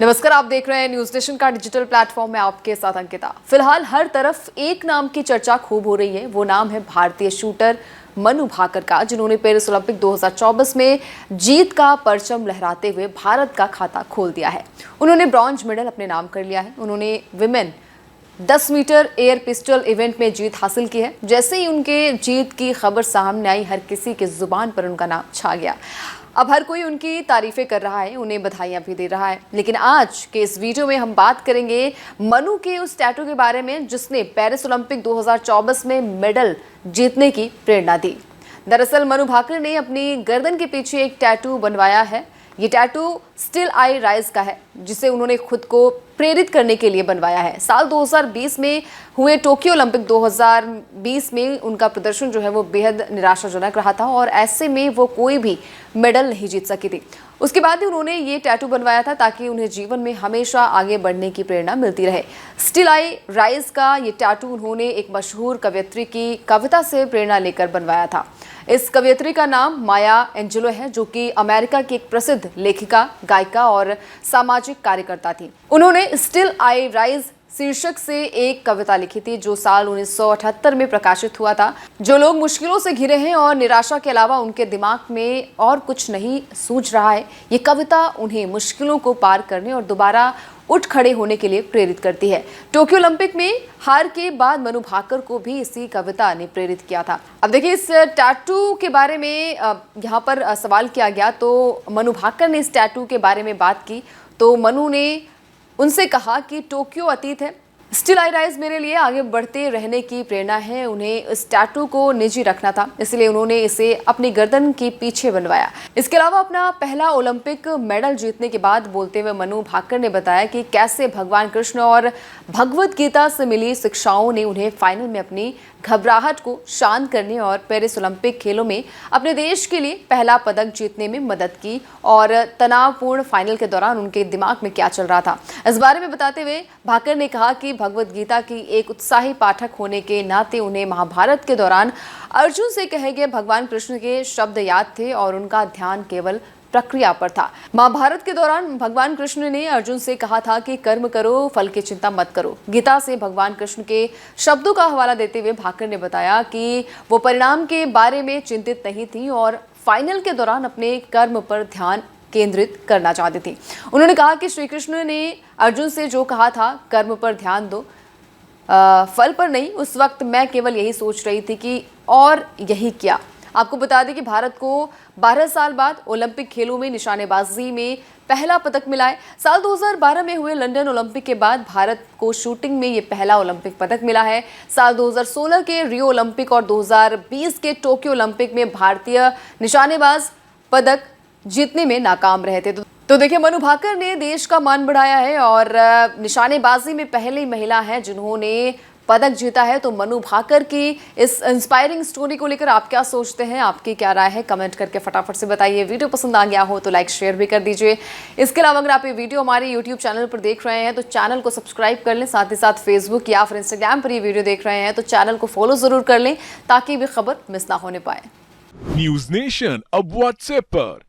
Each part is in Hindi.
नमस्कार, आप देख रहे हैं न्यूज नेशन का डिजिटल प्लेटफॉर्म में आपके साथ अंकिता। फिलहाल हर तरफ एक नाम की चर्चा खूब हो रही है। वो नाम है भारतीय शूटर मनु भाकर का, जिन्होंने पेरिस ओलंपिक 2024 में जीत का परचम लहराते हुए भारत का खाता खोल दिया है। उन्होंने ब्रॉन्ज मेडल अपने नाम कर लिया है। उन्होंने women 10 metre air pistol event में जीत हासिल की है। जैसे ही उनके जीत की खबर सामने आई, हर किसी की जुबान पर उनका नाम छा गया। अब हर कोई उनकी तारीफें कर रहा है, उन्हें बधाइयां भी दे रहा है। लेकिन आज के इस वीडियो में हम बात करेंगे मनु के उस टैटू के बारे में जिसने पेरिस ओलंपिक 2024 में मेडल जीतने की प्रेरणा दी। दरअसल मनु भाकर ने अपनी गर्दन के पीछे एक टैटू बनवाया है। ये टैटू स्टिल आई राइज का है, जिसे उन्होंने खुद को प्रेरित करने के लिए बनवाया है। साल 2020 में हुए टोक्यो ओलंपिक 2020 में उनका प्रदर्शन जो है वो बेहद निराशाजनक रहा था और ऐसे में वो कोई भी मेडल नहीं जीत सकी थी। उसके बाद ही उन्होंने ये टैटू बनवाया था ताकि उन्हें जीवन में हमेशा आगे बढ़ने की प्रेरणा मिलती रहे। स्टिल आई राइज का ये टैटू उन्होंने एक मशहूर कवयित्री की कविता से प्रेरणा लेकर बनवाया था। इस कवयित्री का नाम माया एंजेलो है, जो कि अमेरिका की एक प्रसिद्ध लेखिका, गायिका और सामाजिक कार्यकर्ता थी। उन्होंने स्टिल आई राइज शीर्षक से एक कविता लिखी थी जो साल 1978 में प्रकाशित हुआ था। जो लोग मुश्किलों से घिरे हैं और निराशा के अलावा उनके दिमाग में और कुछ नहीं सूझ रहा है, ये कविता उन्हें मुश्किलों को पार करने और दोबारा उठ खड़े होने के लिए प्रेरित करती है। टोक्यो ओलंपिक में हार के बाद मनु भाकर को भी इसी कविता ने प्रेरित किया था। अब देखिए, इस टैटू के बारे में यहाँ पर सवाल किया गया तो मनु भाकर ने इस टैटू के बारे में बात की तो मनु ने उनसे कहा कि टोक्यो अतीत है, स्टिल आई राइज मेरे लिए आगे बढ़ते रहने की प्रेरणा है। उन्हें इस टैटू को निजी रखना था, इसलिए उन्होंने इसे अपनी गर्दन के पीछे बनवाया। इसके अलावा अपना पहला ओलंपिक मेडल जीतने के बाद बोलते हुए मनु भाकर ने बताया कि कैसे भगवान कृष्ण और भगवत गीता से मिली शिक्षाओं ने उन्हें फाइनल में अपनी घबराहट को शांत करने और पेरिस ओलंपिक खेलों में अपने देश के लिए पहला पदक जीतने में मदद की। और तनावपूर्ण फाइनल के दौरान उनके दिमाग में क्या चल रहा था, इस बारे में बताते हुए भाकर ने कहा कि भगवत गीता की एक उत्साही पाठक होने के नाते उन्हें महाभारत के दौरान अर्जुन से कहे गए भगवान कृष्ण के शब्द याद थे और उनका ध्यान केवल प्रक्रिया पर था। महाभारत के दौरान भगवान कृष्ण ने अर्जुन से कहा था कि कर्म करो, फल की चिंता मत करो। गीता से भगवान कृष्ण के शब्दों का हवाला देते हुए भाकर ने बताया कि वो परिणाम के बारे में चिंतित नहीं थी और फाइनल के दौरान अपने कर्म पर ध्यान केंद्रित करना चाहती थी। उन्होंने कहा कि श्री कृष्ण ने अर्जुन से जो कहा था, कर्म पर ध्यान दो, फल पर नहीं, उस वक्त मैं केवल यही सोच रही थी कि और यही किया। आपको बता दें कि भारत को 12 साल बाद ओलंपिक खेलों में निशानेबाजी में पहला पदक मिला है। साल 2012 में हुए लंदन ओलंपिक के बाद भारत को शूटिंग में ये पहला ओलंपिक पदक मिला है। साल 2016 के रियो ओलंपिक और 2020 के टोक्यो ओलंपिक में भारतीय निशानेबाज पदक जीतने में नाकाम रहे थे। तो देखिए, मनु भाकर ने देश का मान बढ़ाया है और निशानेबाजी में पहली महिला है जिन्होंने पदक जीता है। तो मनु भाकर की इस इंस्पायरिंग स्टोरी को लेकर आप क्या सोचते हैं, आपकी क्या राय है, कमेंट करके फटाफट से बताइए। वीडियो पसंद आ गया हो तो लाइक शेयर भी कर दीजिए। इसके अलावा अगर आप ये वीडियो हमारे यूट्यूब चैनल पर देख रहे हैं तो चैनल को सब्सक्राइब कर लें। साथ ही साथ फेसबुक या फिर इंस्टाग्राम पर ये वीडियो देख रहे हैं तो चैनल को फॉलो जरूर कर लें ताकि भी खबर मिस ना होने पाए। न्यूज नेशन अब व्हाट्सएप पर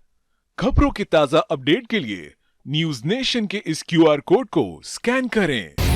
खबरों की ताजा अपडेट के लिए न्यूज नेशन के इस QR कोड को स्कैन करें।